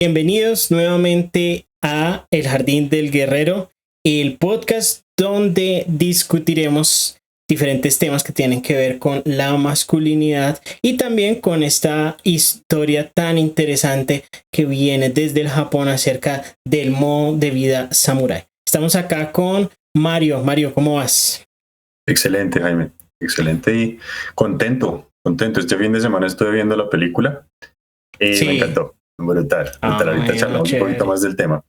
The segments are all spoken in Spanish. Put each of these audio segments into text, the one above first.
Bienvenidos nuevamente a El Jardín del Guerrero, el podcast donde discutiremos diferentes temas que tienen que ver con la masculinidad y también con esta historia tan interesante que viene desde el Japón acerca del modo de vida samurái. Estamos acá con Mario. Mario, ¿cómo vas? Excelente, Jaime. Excelente y contento. Este fin de semana estuve viendo la película y Sí. me encantó. Brutal. Ahorita charlamos chévere. un poquito más del tema.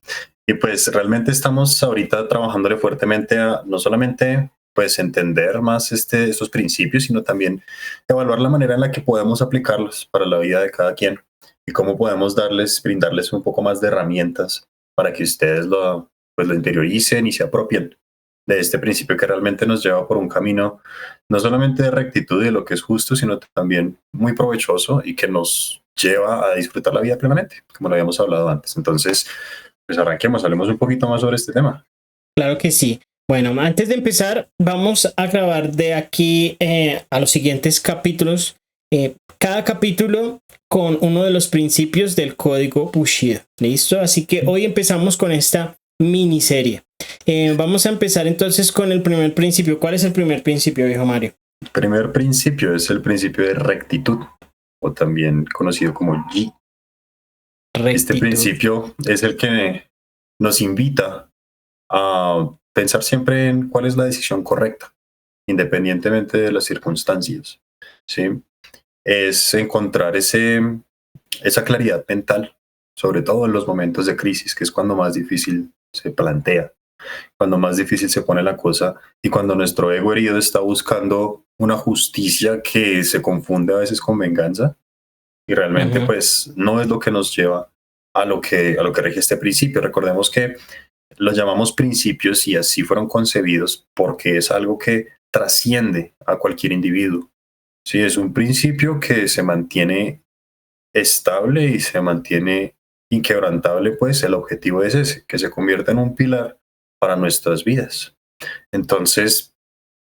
Y pues realmente estamos ahorita trabajándole fuertemente a no solamente pues entender más estos principios, sino también evaluar la manera en la que podemos aplicarlos para la vida de cada quien y cómo podemos brindarles un poco más de herramientas para que ustedes lo interioricen y se apropien de este principio que realmente nos lleva por un camino no solamente de rectitud y de lo que es justo, sino también muy provechoso y que nos lleva a disfrutar la vida plenamente, como lo habíamos hablado antes. Entonces, pues arranquemos, hablemos un poquito más sobre este tema. Claro que sí. Bueno, antes de empezar, vamos a grabar de aquí a los siguientes capítulos. Cada capítulo con uno de los principios del código Bushido. ¿Listo? Así que hoy empezamos con esta miniserie. Vamos a empezar entonces con el primer principio. ¿Cuál es el primer principio, viejo Mario? El primer principio es el principio de rectitud, o también conocido como Yi. Este principio es el que nos invita a pensar siempre en cuál es la decisión correcta, independientemente de las circunstancias. ¿Sí? Es encontrar esa claridad mental, sobre todo en los momentos de crisis, que es cuando más difícil se plantea, cuando más difícil se pone la cosa y cuando nuestro ego herido está buscando una justicia que se confunde a veces con venganza y realmente pues no es lo que nos lleva a lo que rige este principio. Recordemos que los llamamos principios y así fueron concebidos porque es algo que trasciende a cualquier individuo. Sí, es un principio que se mantiene estable y se mantiene inquebrantable, pues el objetivo es ese, que se convierta en un pilar para nuestras vidas. Entonces,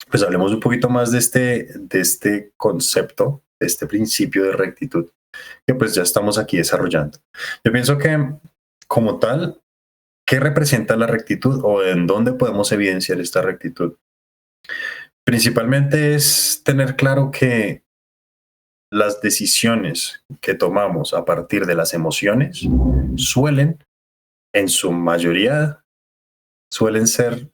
pues hablemos un poquito más de este concepto, de este principio de rectitud, que pues ya estamos aquí desarrollando. Yo pienso que como tal, ¿qué representa la rectitud o en dónde podemos evidenciar esta rectitud? Principalmente es tener claro que las decisiones que tomamos a partir de las emociones en su mayoría, suelen ser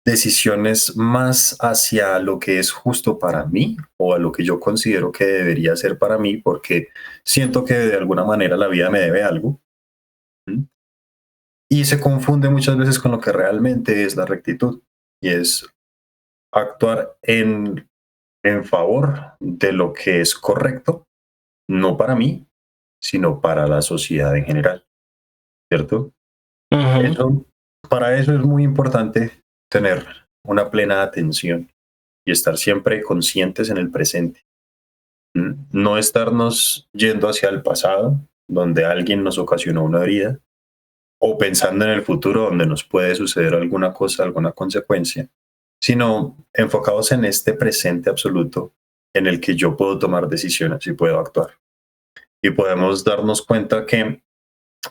decisiones más hacia lo que es justo para mí o a lo que yo considero que debería ser para mí porque siento que de alguna manera la vida me debe algo. ¿Mm? Y se confunde muchas veces con lo que realmente es la rectitud y es actuar en favor de lo que es correcto, no para mí, sino para la sociedad en general, ¿cierto? Para eso es muy importante tener una plena atención y estar siempre conscientes en el presente. No estarnos yendo hacia el pasado, donde alguien nos ocasionó una herida, o pensando en el futuro, donde nos puede suceder alguna cosa, alguna consecuencia, sino enfocados en este presente absoluto en el que yo puedo tomar decisiones y puedo actuar. Y podemos darnos cuenta que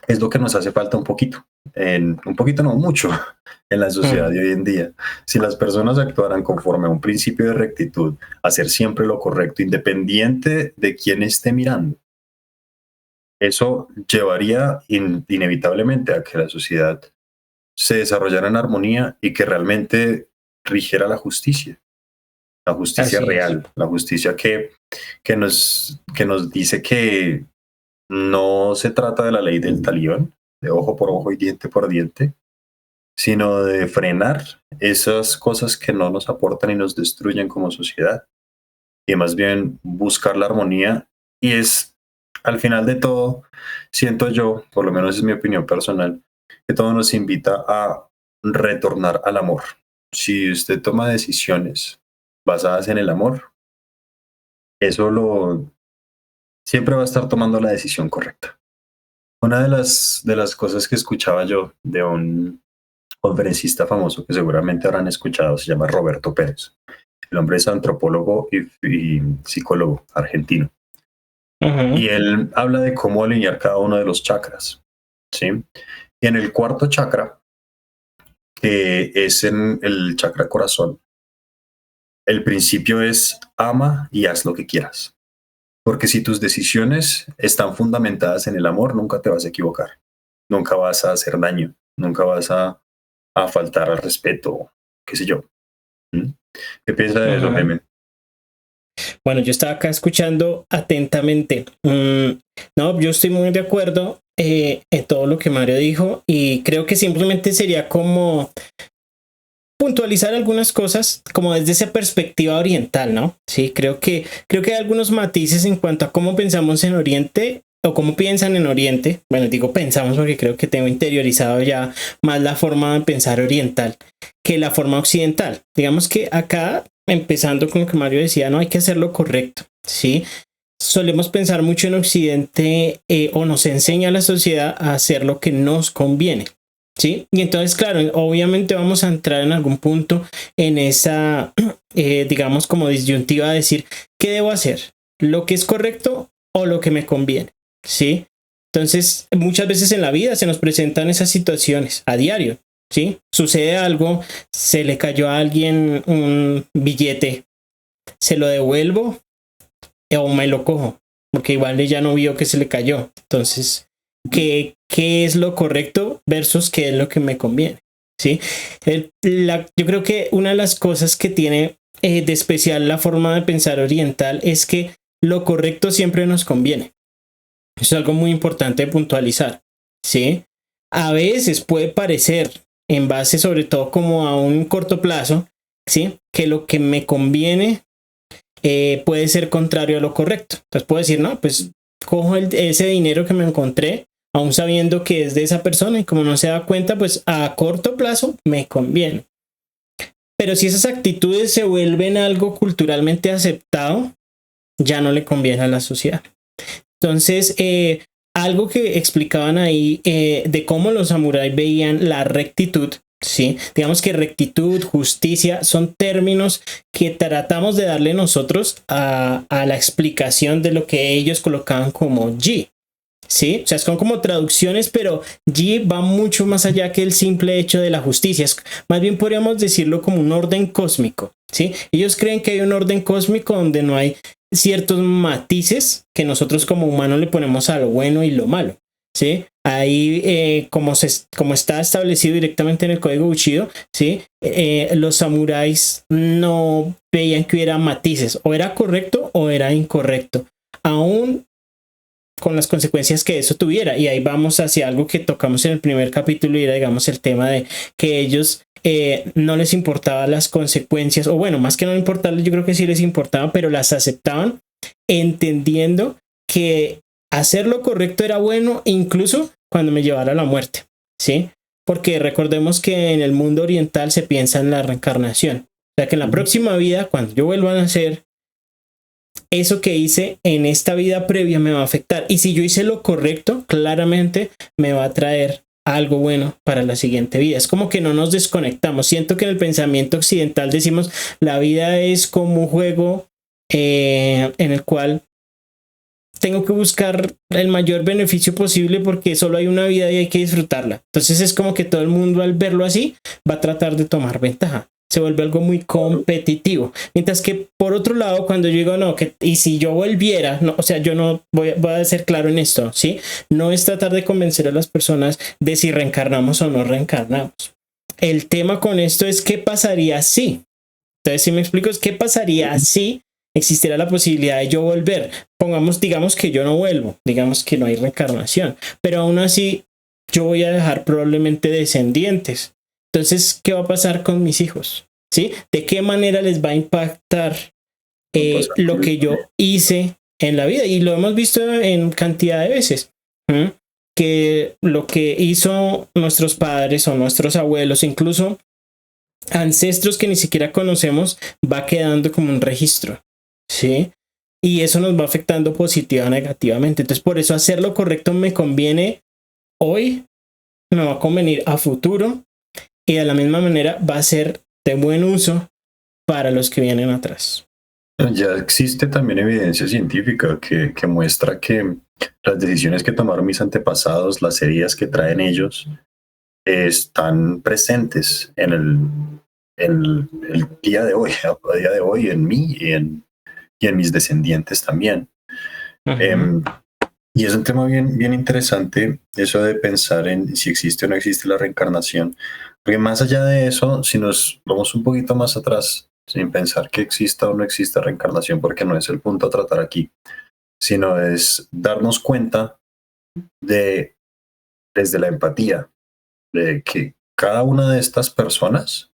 es lo que nos hace falta un poquito, un poquito no mucho, en la sociedad de hoy en día. Si las personas actuaran conforme a un principio de rectitud, hacer siempre lo correcto, independiente de quién esté mirando, eso llevaría inevitablemente a que la sociedad se desarrollara en armonía y que realmente rigiera la justicia real, la justicia que nos dice que no se trata de la ley del talión, de ojo por ojo y diente por diente, sino de frenar esas cosas que no nos aportan y nos destruyen como sociedad. Y más bien buscar la armonía. Y es, al final de todo, siento yo, por lo menos es mi opinión personal, que todo nos invita a retornar al amor. Si usted toma decisiones basadas en el amor, siempre va a estar tomando la decisión correcta. Una de las cosas que escuchaba yo de un conferencista famoso que seguramente habrán escuchado, se llama Roberto Pérez. El hombre es antropólogo y psicólogo argentino. Ujú, Y él habla de cómo alinear cada uno de los chakras, ¿sí? Y en el cuarto chakra, que es en el chakra corazón, el principio es ama y haz lo que quieras. Porque si tus decisiones están fundamentadas en el amor, nunca te vas a equivocar, nunca vas a hacer daño, nunca vas a faltar al respeto, qué sé yo. ¿Mm? ¿Qué piensas de eso, ujú. Jaime? Bueno, yo estaba acá escuchando atentamente. No, yo estoy muy de acuerdo en todo lo que Mario dijo y creo que simplemente sería como puntualizar algunas cosas como desde esa perspectiva oriental, ¿no? Sí, creo que hay algunos matices en cuanto a cómo pensamos en Oriente o cómo piensan en Oriente. Bueno, digo pensamos porque creo que tengo interiorizado ya más la forma de pensar oriental que la forma occidental. Digamos que acá, empezando con lo que Mario decía, no hay que hacer lo correcto, ¿sí? Solemos pensar mucho en Occidente o nos enseña la sociedad a hacer lo que nos conviene. ¿Sí? Y entonces, claro, obviamente vamos a entrar en algún punto en esa, digamos, como disyuntiva de decir, ¿qué debo hacer? ¿Lo que es correcto o lo que me conviene? ¿Sí? Entonces, muchas veces en la vida se nos presentan esas situaciones a diario. ¿Sí? Sucede algo, se le cayó a alguien un billete, se lo devuelvo o me lo cojo, porque igual ella no vio que se le cayó. Entonces, ¿qué es lo correcto versus qué es lo que me conviene? ¿Sí? Yo creo que una de las cosas que tiene de especial la forma de pensar oriental es que lo correcto siempre nos conviene. Eso es algo muy importante de puntualizar. ¿Sí? A veces puede parecer, en base sobre todo como a un corto plazo, ¿sí? Que lo que me conviene puede ser contrario a lo correcto. Entonces puedo decir, no, pues cojo ese dinero que me encontré, aún sabiendo que es de esa persona y como no se da cuenta, pues a corto plazo me conviene. Pero si esas actitudes se vuelven algo culturalmente aceptado, ya no le conviene a la sociedad. Entonces, algo que explicaban ahí de cómo los samuráis veían la rectitud, ¿sí? Digamos que rectitud, justicia son términos que tratamos de darle nosotros a la explicación de lo que ellos colocaban como Ji. Sí, o sea, son como traducciones, pero Ji va mucho más allá que el simple hecho de la justicia. Más bien podríamos decirlo como un orden cósmico. ¿Sí? Ellos creen que hay un orden cósmico donde no hay ciertos matices que nosotros como humanos le ponemos a lo bueno y lo malo. ¿Sí? Ahí, como está establecido directamente en el código Bushido, ¿sí? Los samuráis no veían que hubiera matices, o era correcto o era incorrecto. Aún con las consecuencias que eso tuviera. Y ahí vamos hacia algo que tocamos en el primer capítulo y era, digamos, el tema de que ellos no les importaban las consecuencias, o bueno, más que no importarles, yo creo que sí les importaba, pero las aceptaban entendiendo que hacer lo correcto era bueno, incluso cuando me llevara a la muerte, ¿sí? Porque recordemos que en el mundo oriental se piensa en la reencarnación. O sea, que en la próxima vida, cuando yo vuelva a nacer, eso que hice en esta vida previa me va a afectar. Y si yo hice lo correcto, claramente me va a traer algo bueno para la siguiente vida. Es como que no nos desconectamos. Siento que en el pensamiento occidental decimos la vida es como un juego en el cual tengo que buscar el mayor beneficio posible porque solo hay una vida y hay que disfrutarla. Entonces es como que todo el mundo al verlo así va a tratar de tomar ventaja. Se vuelve algo muy competitivo. Mientras que por otro lado, cuando yo digo, no, que, y si yo volviera, no, o sea, yo no voy a ser claro en esto, ¿sí? No es tratar de convencer a las personas de si reencarnamos o no reencarnamos. El tema con esto es qué pasaría si. Entonces, si me explico, es qué pasaría si existiera la posibilidad de yo volver. Pongamos, digamos que yo no vuelvo, digamos que no hay reencarnación, pero aún así yo voy a dejar probablemente descendientes. Entonces, ¿qué va a pasar con mis hijos? ¿Sí? ¿De qué manera les va a impactar Va a pasar lo lo que mismo. yo hice en la vida? Y lo hemos visto en cantidad de veces. ¿Mm? Que lo que hizo nuestros padres o nuestros abuelos, incluso ancestros que ni siquiera conocemos, va quedando como un registro, ¿sí? Y eso nos va afectando positiva o negativamente. Entonces, por eso hacer lo correcto me conviene hoy, me va a convenir a futuro y de la misma manera va a ser de buen uso para los que vienen atrás. Ya existe también evidencia científica que muestra que las decisiones que tomaron mis antepasados, las heridas que traen ellos, están presentes en el día de hoy, a día de hoy en mí y en mis descendientes también. Ujú, Em, y es un tema bien interesante eso de pensar en si existe o no existe la reencarnación. Porque más allá de eso, si nos vamos un poquito más atrás, sin pensar que exista o no exista reencarnación, porque no es el punto a tratar aquí, sino es darnos cuenta de, desde la empatía, de que cada una de estas personas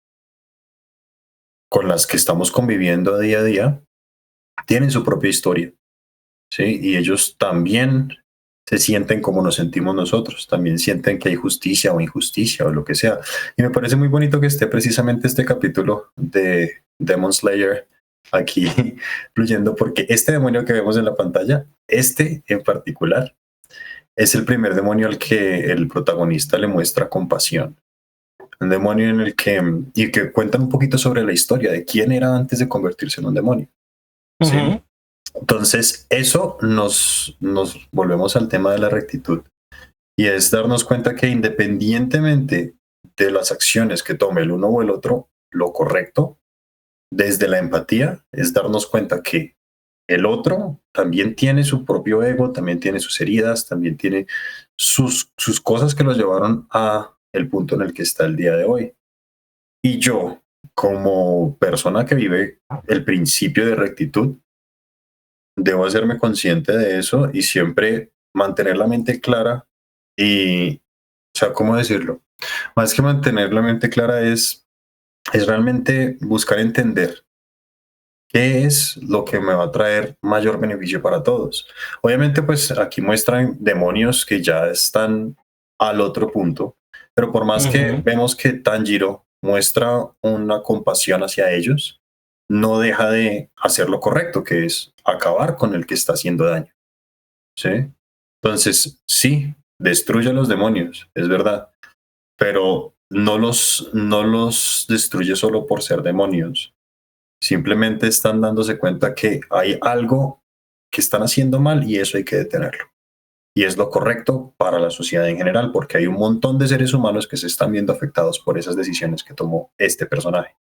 con las que estamos conviviendo a día, tienen su propia historia, ¿sí? Y ellos también se sienten como nos sentimos nosotros, también sienten que hay justicia o injusticia o lo que sea. Y me parece muy bonito que esté precisamente este capítulo de Demon Slayer aquí fluyendo, porque este demonio que vemos en la pantalla, este en particular, es el primer demonio al que el protagonista le muestra compasión. Un demonio en el que, y que cuentan un poquito sobre la historia de quién era antes de convertirse en un demonio, ¿sí? ujú. Entonces, eso nos volvemos al tema de la rectitud y es darnos cuenta que independientemente de las acciones que tome el uno o el otro, lo correcto desde la empatía es darnos cuenta que el otro también tiene su propio ego, también tiene sus heridas, también tiene sus cosas que lo llevaron a el punto en el que está el día de hoy. Y yo, como persona que vive el principio de rectitud, debo hacerme consciente de eso y siempre mantener la mente clara y, o sea, ¿cómo decirlo? Más que mantener la mente clara es realmente buscar entender qué es lo que me va a traer mayor beneficio para todos. Obviamente, pues aquí muestran demonios que ya están al otro punto, pero por más que Ujú. vemos que Tanjiro muestra una compasión hacia ellos, no deja de hacer lo correcto, que es acabar con el que está haciendo daño. ¿Sí? Entonces, sí, destruye a los demonios, es verdad, pero no los destruye solo por ser demonios. Simplemente están dándose cuenta que hay algo que están haciendo mal y eso hay que detenerlo. Y es lo correcto para la sociedad en general, porque hay un montón de seres humanos que se están viendo afectados por esas decisiones que tomó este personaje.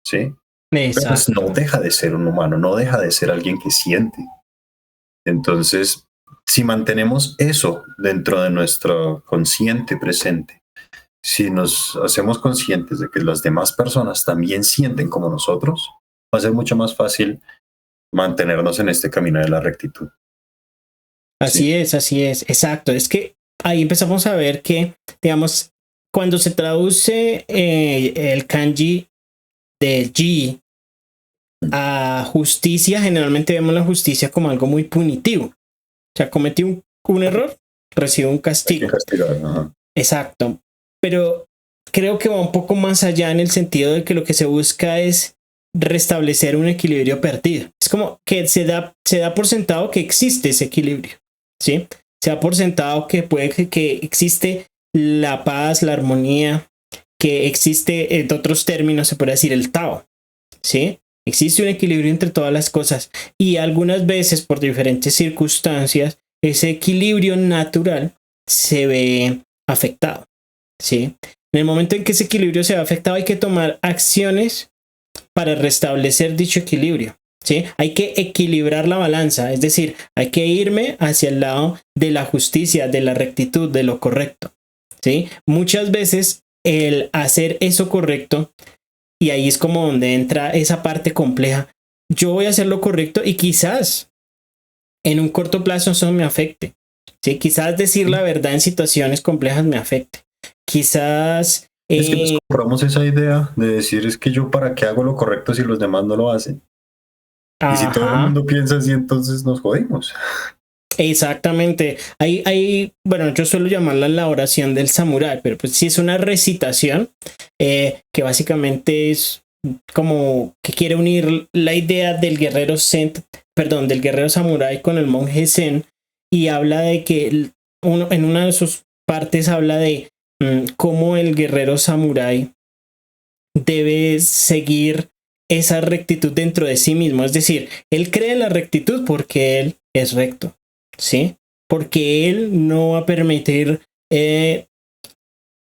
¿Sí? Pero pues no Exacto. deja de ser un humano, no deja de ser alguien que siente. Entonces, si mantenemos eso dentro de nuestro consciente presente, si nos hacemos conscientes de que las demás personas también sienten como nosotros, va a ser mucho más fácil mantenernos en este camino de la rectitud. Sí, Así es, exacto. Es que ahí empezamos a ver que, digamos, cuando se traduce el kanji del ji a justicia, generalmente vemos la justicia como algo muy punitivo. O sea, cometí un error, recibo un hay que castigo. castigar. Ajá. Exacto. Pero creo que va un poco más allá en el sentido de que lo que se busca es restablecer un equilibrio perdido. Es como que se da por sentado que existe ese equilibrio, ¿sí? Se da por sentado que que existe la paz, la armonía, que existe, en otros términos, se puede decir el Tao, ¿sí? Existe un equilibrio entre todas las cosas y algunas veces por diferentes circunstancias ese equilibrio natural se ve afectado, ¿sí? En el momento en que ese equilibrio se ve afectado hay que tomar acciones para restablecer dicho equilibrio, ¿sí? Hay que equilibrar la balanza, es decir, hay que irme hacia el lado de la justicia, de la rectitud, de lo correcto, ¿sí? Muchas veces el hacer eso correcto, y ahí es como donde entra esa parte compleja, yo voy a hacer lo correcto y quizás en un corto plazo eso me afecte, ¿sí? Quizás decir la verdad en situaciones complejas me afecte, quizás Es que nos compramos esa idea de decir es que yo para qué hago lo correcto si los demás no lo hacen. Y si todo el ajá. mundo piensa así, entonces nos jodimos. Exactamente. Bueno, yo suelo llamarla la oración del samurái, pero pues sí es una recitación que básicamente es como que quiere unir la idea del guerrero zen, perdón, del guerrero samurái con el monje zen y habla de que en una de sus partes habla de cómo el guerrero samurái debe seguir esa rectitud dentro de sí mismo. Es decir, él cree en la rectitud porque él es recto, ¿sí? Porque él no va a permitir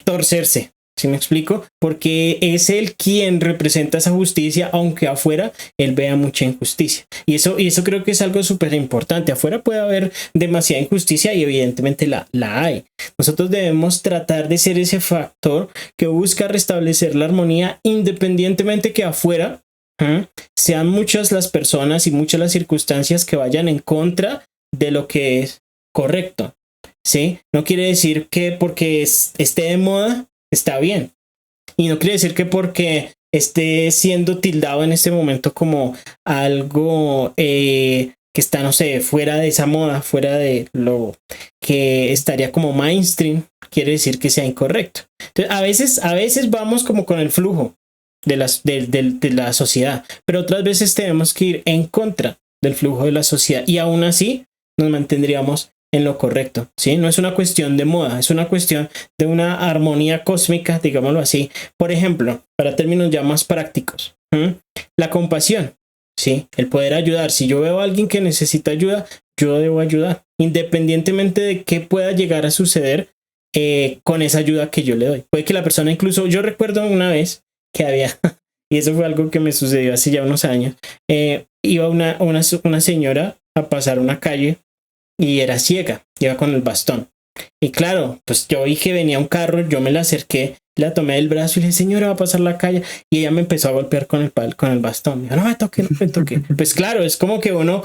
torcerse, ¿sí me explico? Porque es él quien representa esa justicia, aunque afuera él vea mucha injusticia. Y eso creo que es algo súper importante. Afuera puede haber demasiada injusticia y evidentemente la hay. Nosotros debemos tratar de ser ese factor que busca restablecer la armonía independientemente que afuera sean muchas las personas y muchas las circunstancias que vayan en contra de lo que es correcto. ¿Sí? No quiere decir que porque esté de moda está bien. Y no quiere decir que porque esté siendo tildado en este momento como algo que está, no sé, fuera de esa moda, fuera de lo que estaría como mainstream, quiere decir que sea incorrecto. Entonces, a veces vamos como con el flujo de la sociedad, pero otras veces tenemos que ir en contra del flujo de la sociedad y aún así nos mantendríamos en lo correcto, ¿sí? No es una cuestión de moda, es una cuestión de una armonía cósmica, digámoslo así. Por ejemplo, para términos ya más prácticos, la compasión, ¿sí? El poder ayudar. Si yo veo a alguien que necesita ayuda, yo debo ayudar, independientemente de qué pueda llegar a suceder con esa ayuda que yo le doy. Puede que la persona incluso, yo recuerdo una vez que había, y eso fue algo que me sucedió hace ya unos años, iba una señora a pasar una calle y era ciega, iba con el bastón. Y claro, pues yo vi que venía un carro, yo me la acerqué, la tomé del brazo y le dije, señora, va a pasar la calle. Y ella me empezó a golpear con el bastón. Me dijo, no me toque, no me toque. Pues claro, es como que uno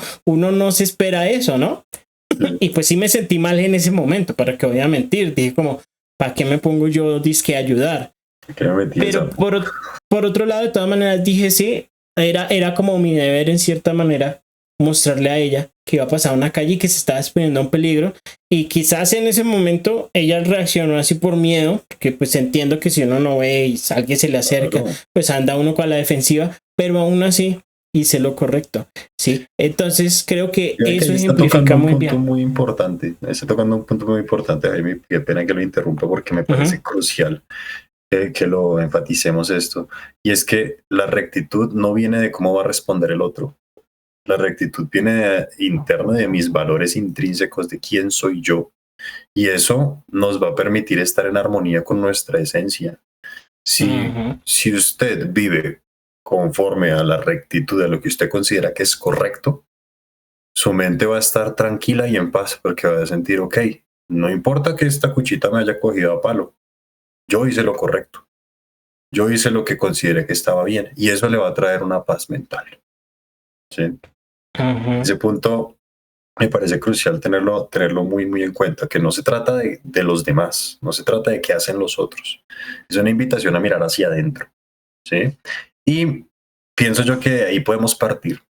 no se espera eso, ¿no? Y pues sí me sentí mal en ese momento, para que voy a mentir. Dije como, ¿para qué me pongo yo disque a ayudar? Pero por otro lado, de todas maneras, dije, sí, era como mi deber en cierta manera mostrarle a ella que iba a pasar una calle y que se estaba exponiendo a un peligro, y quizás en ese momento ella reaccionó así por miedo, porque pues entiendo que si uno no ve y alguien se le acerca, pues anda uno con la defensiva, pero aún así hice lo correcto, ¿sí? Entonces creo que eso ejemplifica muy bien. Muy importante, está tocando un punto muy importante, Jaime, qué pena que lo interrumpa porque me parece crucial que lo enfaticemos esto, y es que la rectitud no viene de cómo va a responder el otro. La rectitud viene interna de mis valores intrínsecos, de quién soy yo. Y eso nos va a permitir estar en armonía con nuestra esencia. Si usted vive conforme a la rectitud de lo que usted considera que es correcto, su mente va a estar tranquila y en paz porque va a sentir, ok, no importa que esta cuchita me haya cogido a palo, yo hice lo correcto. Yo hice lo que consideré que estaba bien y eso le va a traer una paz mental. ¿Sí? Ese punto me parece crucial tenerlo muy, muy en cuenta, que no se trata de los demás, no se trata de qué hacen los otros. Es una invitación a mirar hacia adentro, ¿sí? Y pienso yo que de ahí podemos partir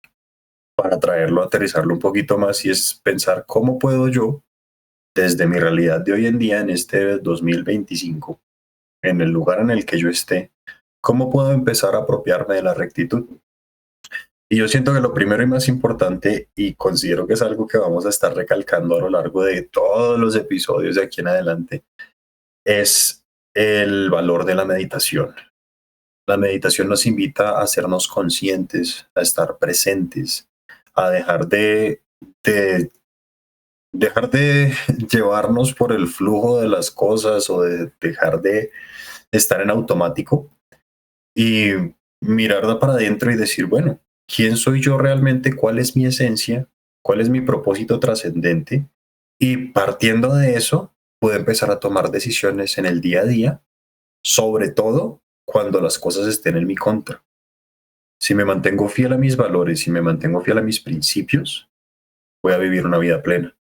para traerlo, aterrizarlo un poquito más y es pensar cómo puedo yo, desde mi realidad de hoy en día, en este 2025, en el lugar en el que yo esté, cómo puedo empezar a apropiarme de la rectitud. Y yo siento que lo primero y más importante, y considero que es algo que vamos a estar recalcando a lo largo de todos los episodios de aquí en adelante, es el valor de la meditación. La meditación nos invita a hacernos conscientes, a estar presentes, a dejar de llevarnos por el flujo de las cosas o de dejar de estar en automático y mirar para adentro y decir, bueno, ¿quién soy yo realmente? ¿Cuál es mi esencia? ¿Cuál es mi propósito trascendente? Y partiendo de eso, puedo empezar a tomar decisiones en el día a día, sobre todo cuando las cosas estén en mi contra. Si me mantengo fiel a mis valores, si me mantengo fiel a mis principios, voy a vivir una vida plena.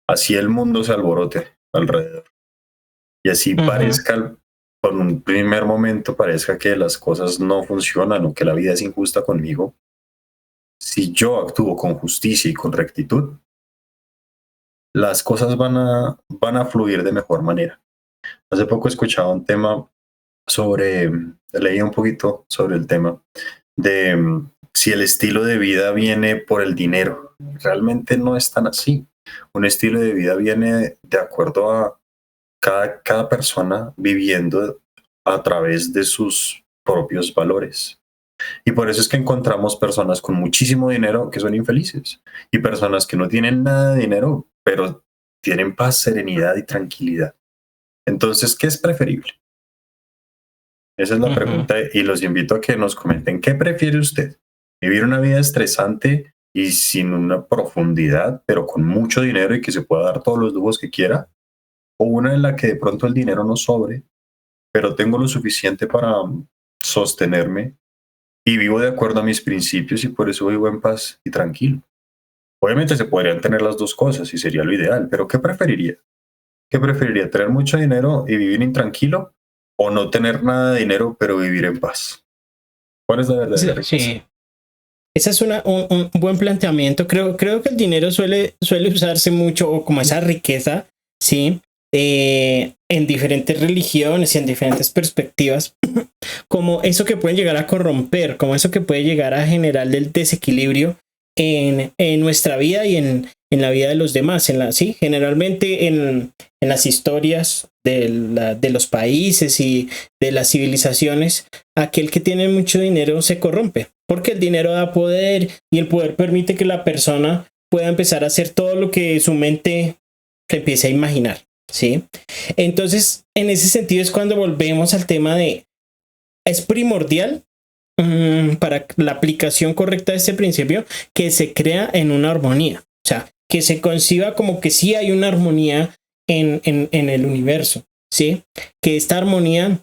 Así el mundo se alborote alrededor. Y así parezca, con un primer momento, parezca que las cosas no funcionan o que la vida es injusta conmigo. Si yo actúo con justicia y con rectitud, las cosas van a fluir de mejor manera. Hace poco escuchaba un tema leí un poquito sobre el tema de si el estilo de vida viene por el dinero. Realmente no es tan así. Un estilo de vida viene de acuerdo a cada persona viviendo a través de sus propios valores. Y por eso es que encontramos personas con muchísimo dinero que son infelices y personas que no tienen nada de dinero, pero tienen paz, serenidad y tranquilidad. Entonces, ¿qué es preferible? Esa es la Ujú. pregunta y los invito a que nos comenten, ¿qué prefiere usted? ¿Vivir una vida estresante y sin una profundidad, pero con mucho dinero y que se pueda dar todos los lujos que quiera? ¿O una en la que de pronto el dinero no sobre, pero tengo lo suficiente para sostenerme y vivo de acuerdo a mis principios y por eso vivo en paz y tranquilo? Obviamente se podrían tener las dos cosas y sería lo ideal, pero ¿qué preferiría? ¿Qué preferiría? ¿Tener mucho dinero y vivir intranquilo? ¿O no tener nada de dinero pero vivir en paz? ¿Cuál es la Sí, verdadera respuesta? sí. Ese es un buen planteamiento. Creo que el dinero suele usarse mucho, o como esa riqueza, ¿sí? En diferentes religiones y en diferentes perspectivas, como eso que puede llegar a corromper, como eso que puede llegar a generar el desequilibrio en nuestra vida y en la vida de los demás. ¿Sí? Generalmente en las historias de los países y de las civilizaciones, aquel que tiene mucho dinero se corrompe, porque el dinero da poder y el poder permite que la persona pueda empezar a hacer todo lo que su mente se empiece a imaginar. ¿Sí? Entonces, en ese sentido es cuando volvemos al tema de, es primordial para la aplicación correcta de este principio que se crea en una armonía, o sea, que se conciba como que sí hay una armonía en el universo, ¿sí? Que esta armonía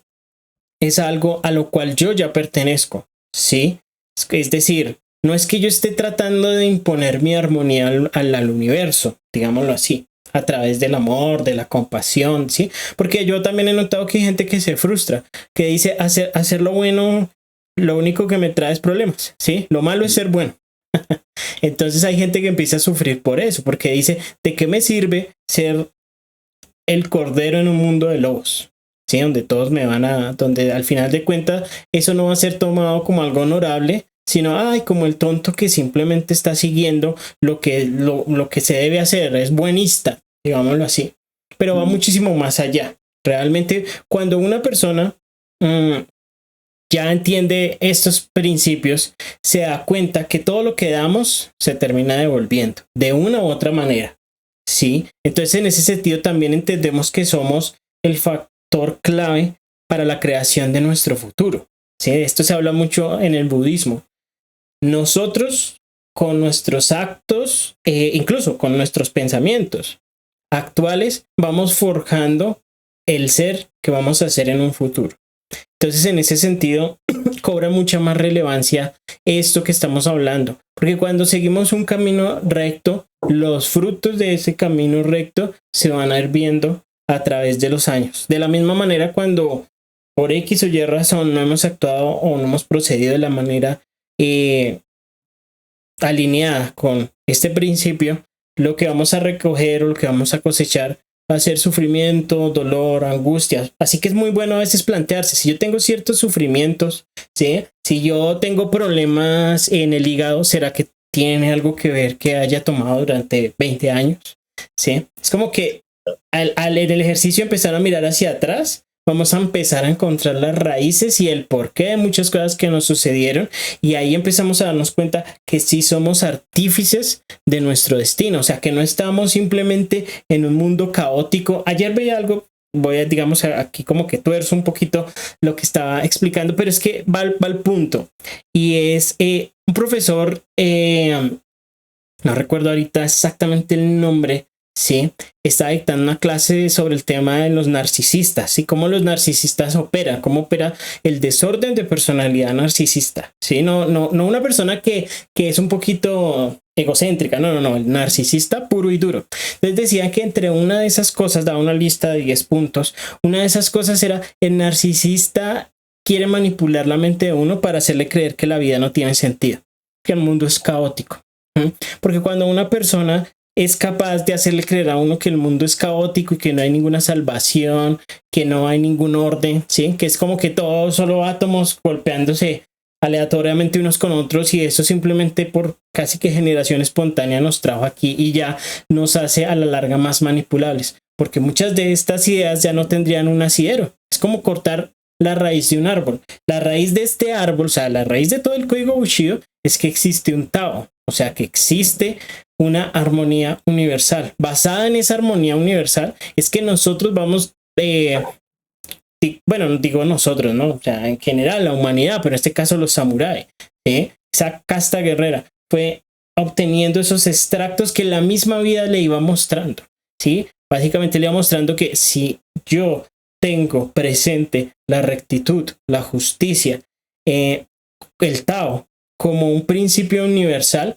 es algo a lo cual yo ya pertenezco, ¿sí? Es decir, no es que yo esté tratando de imponer mi armonía al universo, digámoslo así, a través del amor, de la compasión, ¿sí? Porque yo también he notado que hay gente que se frustra, que dice hacer lo bueno, lo único que me trae es problemas, ¿sí? Lo malo es ser bueno. Entonces hay gente que empieza a sufrir por eso, porque dice, ¿de qué me sirve ser el cordero en un mundo de lobos? ¿Sí? Donde todos me van a, donde al final de cuentas eso no va a ser tomado como algo honorable, sino, ay, como el tonto que simplemente está siguiendo lo que se debe hacer, es buenista, digámoslo así, pero va muchísimo más allá. Realmente, cuando una persona ya entiende estos principios, se da cuenta que todo lo que damos se termina devolviendo de una u otra manera. ¿Sí? Entonces, en ese sentido, también entendemos que somos el factor clave para la creación de nuestro futuro. ¿Sí? Esto se habla mucho en el budismo. Nosotros, con nuestros actos, incluso con nuestros pensamientos actuales, vamos forjando el ser que vamos a hacer en un futuro. Entonces, en ese sentido, cobra mucha más relevancia esto que estamos hablando, porque cuando seguimos un camino recto, los frutos de ese camino recto se van a ir viendo a través de los años. De la misma manera, cuando por X o Y razón no hemos actuado o no hemos procedido de la manera alineada con este principio, lo que vamos a recoger o lo que vamos a cosechar va a ser sufrimiento, dolor, angustia. Así que es muy bueno a veces plantearse, si yo tengo ciertos sufrimientos, ¿sí? Si yo tengo problemas en el hígado, ¿será que tiene algo que ver que haya tomado durante 20 años? ¿Sí? Es como que en el ejercicio empezar a mirar hacia atrás, vamos a empezar a encontrar las raíces y el porqué de muchas cosas que nos sucedieron, y ahí empezamos a darnos cuenta que sí somos artífices de nuestro destino, o sea, que no estamos simplemente en un mundo caótico. Ayer veía algo, voy a, digamos, aquí como que tuerzo un poquito lo que estaba explicando, pero es que va al punto, y es un profesor, no recuerdo ahorita exactamente el nombre, ¿sí? Está dictando una clase sobre el tema de los narcisistas, ¿sí? Cómo los narcisistas operan, cómo opera el desorden de personalidad narcisista, ¿sí? No una persona que es un poquito egocéntrica, no, el narcisista puro y duro. Les decía que entre una de esas cosas, daba una lista de 10 puntos, una de esas cosas era el narcisista quiere manipular la mente de uno para hacerle creer que la vida no tiene sentido, que el mundo es caótico. Porque cuando una persona es capaz de hacerle creer a uno que el mundo es caótico y que no hay ninguna salvación, que no hay ningún orden, ¿sí? Que es como que todos solo átomos golpeándose aleatoriamente unos con otros, y eso simplemente por casi que generación espontánea nos trajo aquí y ya nos hace a la larga más manipulables, porque muchas de estas ideas ya no tendrían un asidero. Es como cortar la raíz de un árbol. La raíz de este árbol, o sea, la raíz de todo el código Bushido es que existe un Tao, o sea, que existe una armonía universal. Basada en esa armonía universal es que nosotros vamos, bueno, digo nosotros, ¿no? O sea, en general la humanidad, pero en este caso los samuráis, esa casta guerrera fue obteniendo esos extractos que la misma vida le iba mostrando, ¿sí? Básicamente le iba mostrando que si yo tengo presente la rectitud, la justicia, el Tao como un principio universal,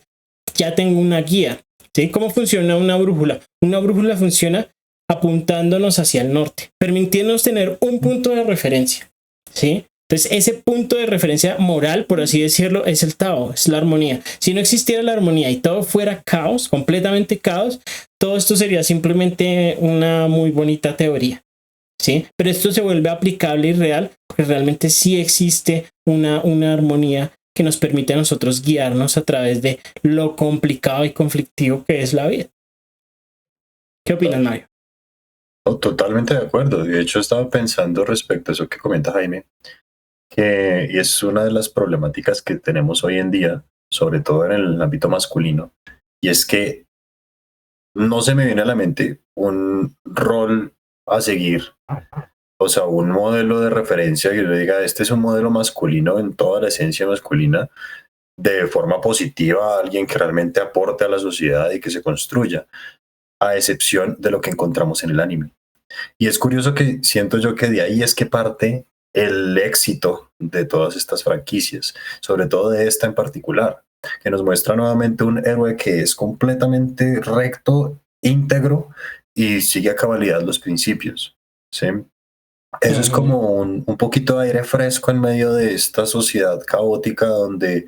ya tengo una guía, ¿sí? ¿Cómo funciona una brújula? Una brújula funciona apuntándonos hacia el norte, permitiéndonos tener un punto de referencia, ¿sí? Entonces, ese punto de referencia moral, por así decirlo, es el Tao, es la armonía. Si no existiera la armonía y todo fuera caos, completamente caos, todo esto sería simplemente una muy bonita teoría, ¿sí? Pero esto se vuelve aplicable y real porque realmente sí existe una armonía que nos permite a nosotros guiarnos a través de lo complicado y conflictivo que es la vida. ¿Qué opinas, Mario? Totalmente de acuerdo. De hecho, estaba pensando respecto a eso que comenta Jaime, que es una de las problemáticas que tenemos hoy en día, sobre todo en el ámbito masculino, y es que no se me viene a la mente un rol a seguir, o sea, un modelo de referencia que yo diga, este es un modelo masculino en toda la esencia masculina, de forma positiva, alguien que realmente aporte a la sociedad y que se construya, a excepción de lo que encontramos en el anime. Y es curioso que siento yo que de ahí es que parte el éxito de todas estas franquicias, sobre todo de esta en particular, que nos muestra nuevamente un héroe que es completamente recto, íntegro y sigue a cabalidad los principios. ¿Sí? Eso es como un poquito de aire fresco en medio de esta sociedad caótica donde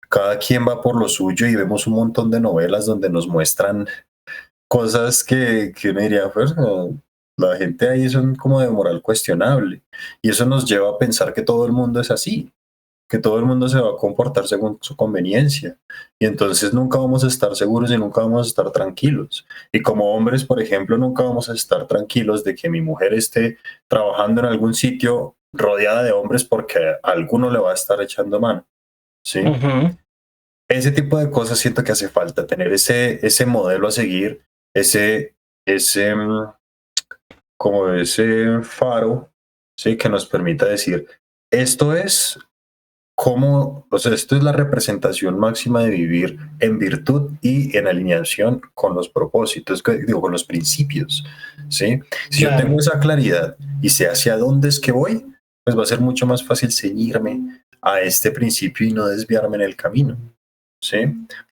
cada quien va por lo suyo y vemos un montón de novelas donde nos muestran cosas que uno diría, pues, la gente ahí son como de moral cuestionable. Y eso nos lleva a pensar que todo el mundo es así, que todo el mundo se va a comportar según su conveniencia. Y entonces nunca vamos a estar seguros y nunca vamos a estar tranquilos. Y como hombres, por ejemplo, nunca vamos a estar tranquilos de que mi mujer esté trabajando en algún sitio rodeada de hombres porque a alguno le va a estar echando mano. ¿Sí? Ese tipo de cosas siento que hace falta, tener ese modelo a seguir, ese, ese, como ese faro, ¿sí? Que nos permita decir, esto es cómo, o sea, esto es la representación máxima de vivir en virtud y en alineación con los propósitos, digo, con los principios, ¿sí? Si yo tengo esa claridad y sé hacia dónde es que voy, pues va a ser mucho más fácil ceñirme a este principio y no desviarme en el camino. ¿Sí?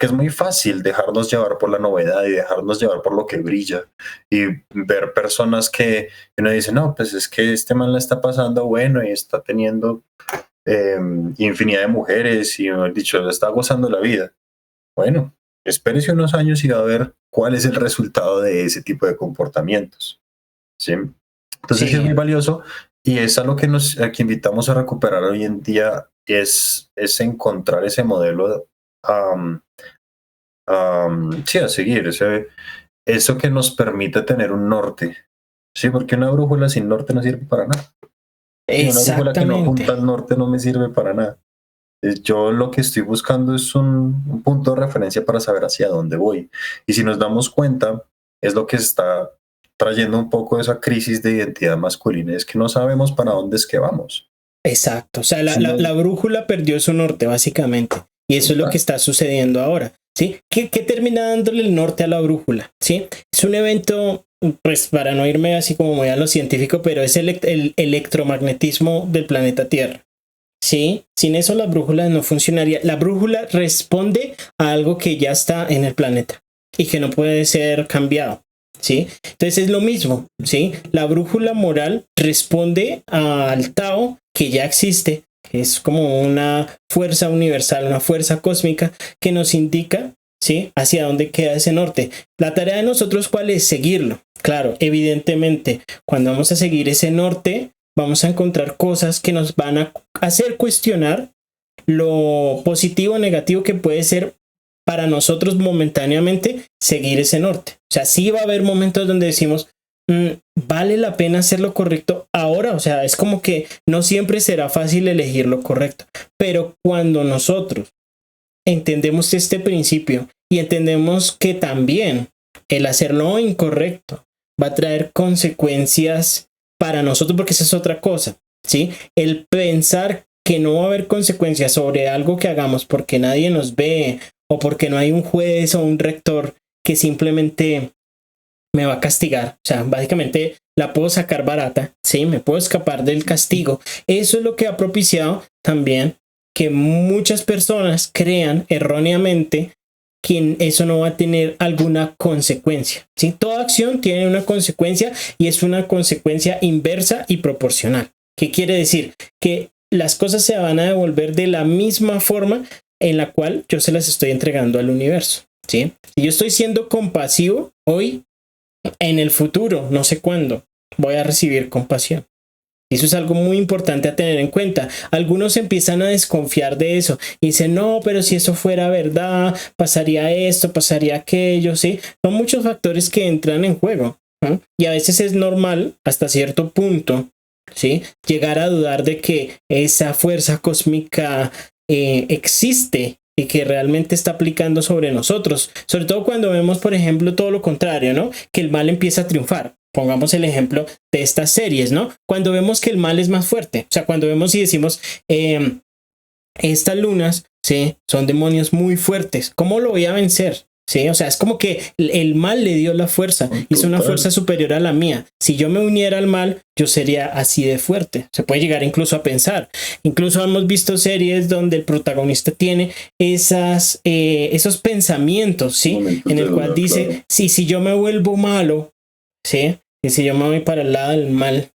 Que es muy fácil dejarnos llevar por la novedad y dejarnos llevar por lo que brilla y ver personas que uno dice, no, pues es que este man la está pasando bueno y está teniendo infinidad de mujeres y, mejor dicho, está gozando la vida. Bueno, espérese unos años y va a ver cuál es el resultado de ese tipo de comportamientos. ¿Sí? Entonces sí es muy valioso y es algo que que invitamos a recuperar hoy en día, es encontrar ese modelo sí, a seguir, eso que nos permite tener un norte, sí, porque una brújula sin norte no sirve para nada. Y una brújula que no apunta al norte no me sirve para nada. Yo lo que estoy buscando es un punto de referencia para saber hacia dónde voy. Y si nos damos cuenta, es lo que está trayendo un poco esa crisis de identidad masculina, es que no sabemos para dónde es que vamos. Exacto, o sea, la brújula perdió su norte, básicamente. Y eso es lo que está sucediendo ahora, ¿sí? ¿Qué termina dándole el norte a la brújula? ¿Sí? Es un evento, pues para no irme así como muy a lo científico, pero es el electromagnetismo del planeta Tierra, ¿sí? Sin eso la brújula no funcionaría. La brújula responde a algo que ya está en el planeta y que no puede ser cambiado, ¿sí? Entonces es lo mismo, ¿sí? La brújula moral responde al Tao que ya existe, que es como una fuerza universal, una fuerza cósmica que nos indica, ¿sí? Hacia dónde queda ese norte. La tarea de nosotros, ¿cuál es? Seguirlo. Claro, evidentemente, cuando vamos a seguir ese norte, vamos a encontrar cosas que nos van a hacer cuestionar lo positivo o negativo que puede ser para nosotros momentáneamente seguir ese norte. O sea, sí va a haber momentos donde decimos, vale la pena hacer lo correcto ahora. O sea, es como que no siempre será fácil elegir lo correcto, pero cuando nosotros entendemos este principio y entendemos que también el hacer lo incorrecto va a traer consecuencias para nosotros, porque esa es otra cosa, ¿sí? El pensar que no va a haber consecuencias sobre algo que hagamos porque nadie nos ve o porque no hay un juez o un rector que simplemente me va a castigar. O sea, básicamente la puedo sacar barata, ¿sí? Me puedo escapar del castigo. Eso es lo que ha propiciado también que muchas personas crean erróneamente que eso no va a tener alguna consecuencia, ¿sí? Toda acción tiene una consecuencia y es una consecuencia inversa y proporcional. ¿Qué quiere decir? Que las cosas se van a devolver de la misma forma en la cual yo se las estoy entregando al universo, ¿sí? Si yo estoy siendo compasivo hoy, en el futuro, no sé cuándo, voy a recibir compasión. Eso es algo muy importante a tener en cuenta. Algunos empiezan a desconfiar de eso y dicen, no, pero si eso fuera verdad, pasaría esto, pasaría aquello, ¿sí? Son muchos factores que entran en juego, ¿no? Y a veces es normal, hasta cierto punto, ¿sí? Llegar a dudar de que esa fuerza cósmica existe y que realmente está aplicando sobre nosotros. Sobre todo cuando vemos, por ejemplo, todo lo contrario, ¿no? Que el mal empieza a triunfar. Pongamos el ejemplo de estas series, ¿no? Cuando vemos que el mal es más fuerte, o sea, cuando vemos y decimos, estas lunas, ¿sí? Son demonios muy fuertes, ¿cómo lo voy a vencer? ¿Sí? O sea, es como que el mal le dio la fuerza, hizo una fuerza superior a la mía. Si yo me uniera al mal, yo sería así de fuerte. Se puede llegar incluso a pensar. Incluso hemos visto series donde el protagonista tiene esos pensamientos, ¿sí? En el cual dice, claro, si yo me vuelvo malo, ¿sí? Y si yo me voy para el lado del mal,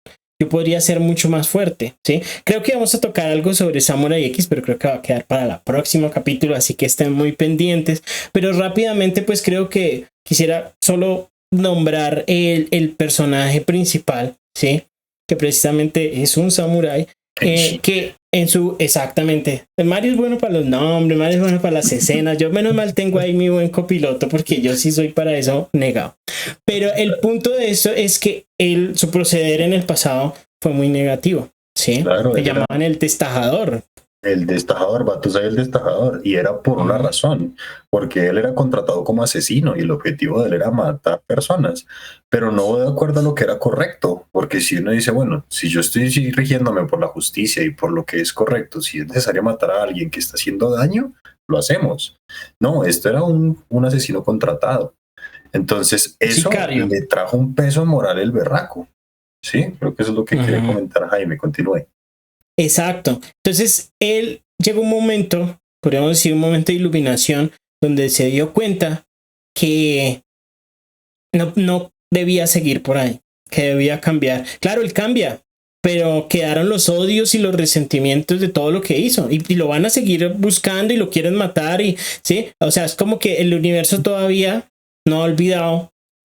yo podría ser mucho más fuerte, ¿sí? Creo que vamos a tocar algo sobre Samurai X, pero creo que va a quedar para el próximo capítulo, así que estén muy pendientes. Pero rápidamente, pues creo que quisiera solo nombrar el personaje principal, ¿sí? Que precisamente es un samurái, que en su, exactamente, Mario es bueno para los nombres, Mario es bueno para las escenas, yo menos mal tengo ahí mi buen copiloto porque yo sí soy para eso negado. Pero el punto de eso es que su proceder en el pasado fue muy negativo, ¿sí? Claro, le llamaban el destajador. El destajador, Batusai el destajador, y era por una razón, porque él era contratado como asesino y el objetivo de él era matar personas, pero no de acuerdo a lo que era correcto, porque si uno dice, bueno, si yo estoy rigiéndome por la justicia y por lo que es correcto, si es necesario matar a alguien que está haciendo daño, lo hacemos. No, esto era un asesino contratado. Entonces, eso Sicario. le trajo un peso moral el berraco. Sí, creo que eso es lo que quería comentar Jaime, continúe. Exacto. Entonces, él llegó un momento, podríamos decir un momento de iluminación, donde se dio cuenta que no debía seguir por ahí, que debía cambiar. Claro, él cambia, pero quedaron los odios y los resentimientos de todo lo que hizo y lo van a seguir buscando y lo quieren matar y sí, o sea, es como que el universo todavía no ha olvidado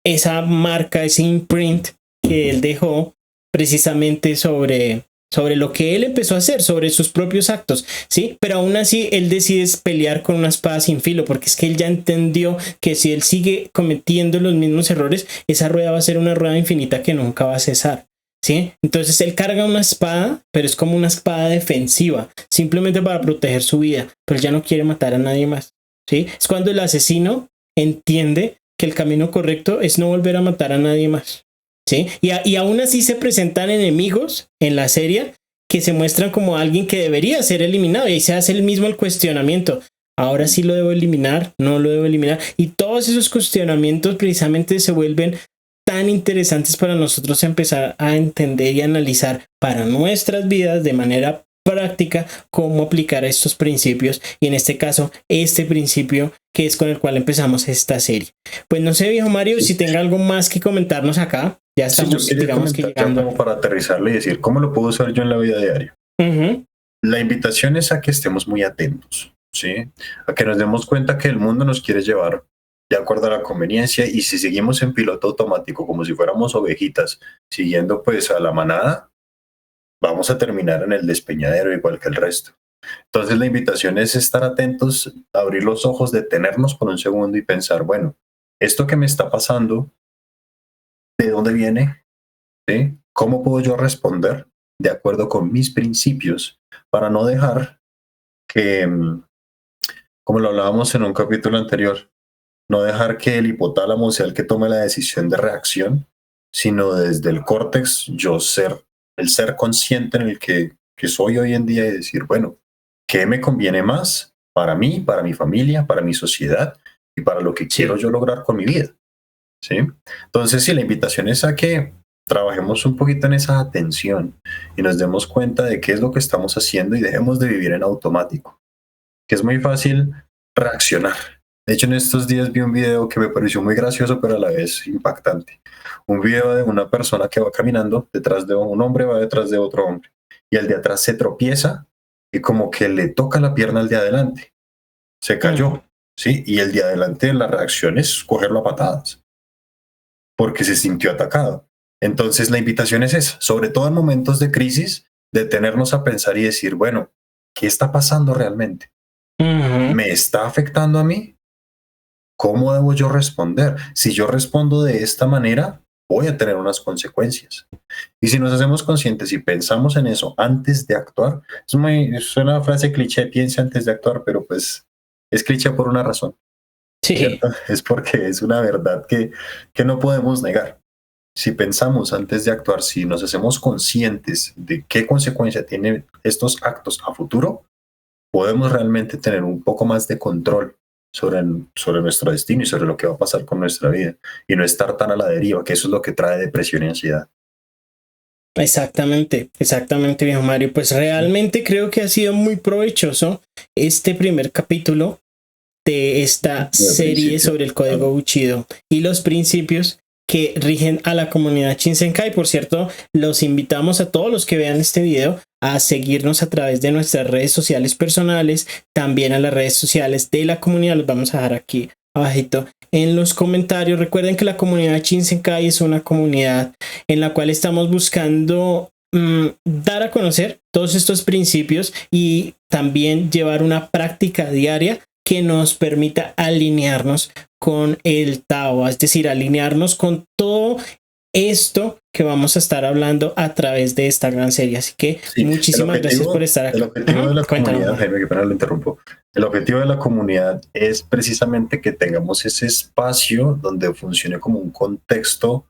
esa marca, ese imprint que él dejó precisamente sobre lo que él empezó a hacer, sobre sus propios actos, ¿sí? Pero aún así él decide pelear con una espada sin filo, porque es que él ya entendió que si él sigue cometiendo los mismos errores, esa rueda va a ser una rueda infinita que nunca va a cesar, ¿sí? Entonces él carga una espada, pero es como una espada defensiva, simplemente para proteger su vida, pero él ya no quiere matar a nadie más, ¿sí? Es cuando el asesino entiende que el camino correcto es no volver a matar a nadie más. ¿Sí? Y aún así se presentan enemigos en la serie que se muestran como alguien que debería ser eliminado y ahí se hace el mismo el cuestionamiento. Ahora sí lo debo eliminar, no lo debo eliminar. Y todos esos cuestionamientos precisamente se vuelven tan interesantes para nosotros empezar a entender y analizar para nuestras vidas de manera práctica cómo aplicar estos principios y en este caso este principio que es con el cual empezamos esta serie. Pues no sé, viejo Mario, si tenga algo más que comentarnos acá. Ya estamos, sí, digamos que llegando como para aterrizarle y decir cómo lo puedo usar yo en la vida diaria. La invitación es a que estemos muy atentos, ¿sí? A que nos demos cuenta que el mundo nos quiere llevar de acuerdo a la conveniencia y si seguimos en piloto automático como si fuéramos ovejitas siguiendo pues a la manada, vamos a terminar en el despeñadero igual que el resto. Entonces la invitación es estar atentos, abrir los ojos, detenernos por un segundo y pensar, bueno, esto que me está pasando de dónde viene, ¿sí? ¿Cómo puedo yo responder de acuerdo con mis principios para no dejar que, como lo hablábamos en un capítulo anterior, no dejar que el hipotálamo sea el que tome la decisión de reacción, sino desde el córtex yo ser, el ser consciente en el que soy hoy en día y decir, bueno, ¿qué me conviene más para mí, para mi familia, para mi sociedad y para lo que quiero Sí, yo lograr con mi vida? ¿Sí? Entonces, sí, la invitación es a que trabajemos un poquito en esa atención y nos demos cuenta de qué es lo que estamos haciendo y dejemos de vivir en automático, que es muy fácil reaccionar. De hecho, en estos días vi un video que me pareció muy gracioso, pero a la vez impactante. Un video de una persona que va caminando detrás de un hombre, va detrás de otro hombre, y el de atrás se tropieza y como que le toca la pierna al de adelante. Se ujú, cayó, ¿sí? Y el de adelante, la reacción es cogerlo a patadas porque se sintió atacado. Entonces la invitación es esa, sobre todo en momentos de crisis, detenernos a pensar y decir, bueno, ¿qué está pasando realmente? ujú. ¿Me está afectando a mí? ¿Cómo debo yo responder? Si yo respondo de esta manera, voy a tener unas consecuencias. Y si nos hacemos conscientes y pensamos en eso antes de actuar, es una frase cliché, piensa antes de actuar, pero pues es cliché por una razón, Sí, ¿cierto? Es porque es una verdad que no podemos negar. Si pensamos antes de actuar, si nos hacemos conscientes de qué consecuencia tienen estos actos a futuro, podemos realmente tener un poco más de control sobre nuestro destino y sobre lo que va a pasar con nuestra vida y no estar tan a la deriva, que eso es lo que trae depresión y ansiedad. exactamente, exactamente, viejo Mario. Pues Sí. realmente creo que ha sido muy provechoso este primer capítulo de esta Al serie principio. sobre el código Bushido y los principios que rigen a la comunidad Shinsenkai. Por cierto, los invitamos a todos los que vean este video a seguirnos a través de nuestras redes sociales personales, también a las redes sociales de la comunidad. Los vamos a dejar aquí abajito en los comentarios. Recuerden que la comunidad Shinsenkai es una comunidad en la cual estamos buscando dar a conocer todos estos principios y también llevar una práctica diaria que nos permita alinearnos con el Tao, es decir, alinearnos con todo esto que vamos a estar hablando a través de esta gran serie. Así que Sí, muchísimas gracias por estar el acá. objetivo de la Cuéntanos, comunidad, Mario. Jaime, que pena lo interrumpo. El objetivo de la comunidad es precisamente que tengamos ese espacio donde funcione como un contexto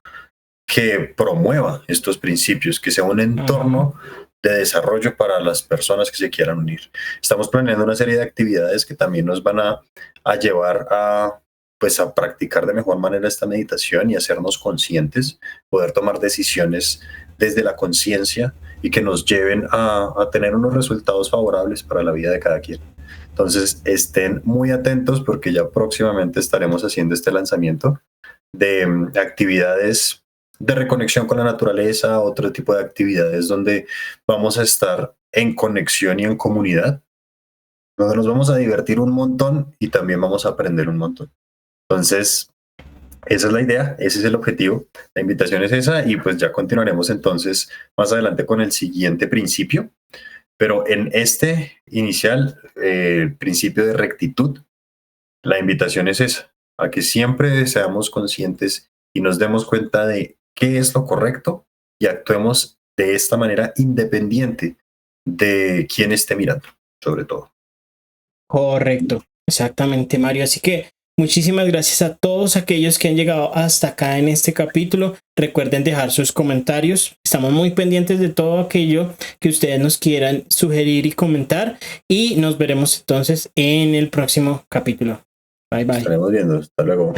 que promueva estos principios, que sea un entorno de desarrollo para las personas que se quieran unir. Estamos planeando una serie de actividades que también nos van a llevar a, pues, a practicar de mejor manera esta meditación y hacernos conscientes, poder tomar decisiones desde la conciencia y que nos lleven a tener unos resultados favorables para la vida de cada quien. Entonces, estén muy atentos porque ya próximamente estaremos haciendo este lanzamiento de actividades de reconexión con la naturaleza, otro tipo de actividades donde vamos a estar en conexión y en comunidad, donde nos vamos a divertir un montón y también vamos a aprender un montón. Entonces, esa es la idea, ese es el objetivo, la invitación es esa y pues ya continuaremos entonces más adelante con el siguiente principio, pero en este inicial, principio de rectitud, la invitación es esa, a que siempre seamos conscientes y nos demos cuenta de qué es lo correcto y actuemos de esta manera independiente de quién esté mirando, sobre todo. Correcto, exactamente, Mario. Así que muchísimas gracias a todos aquellos que han llegado hasta acá en este capítulo. Recuerden dejar sus comentarios. Estamos muy pendientes de todo aquello que ustedes nos quieran sugerir y comentar. Y nos veremos entonces en el próximo capítulo. Bye bye. Estaremos viendo. Hasta luego.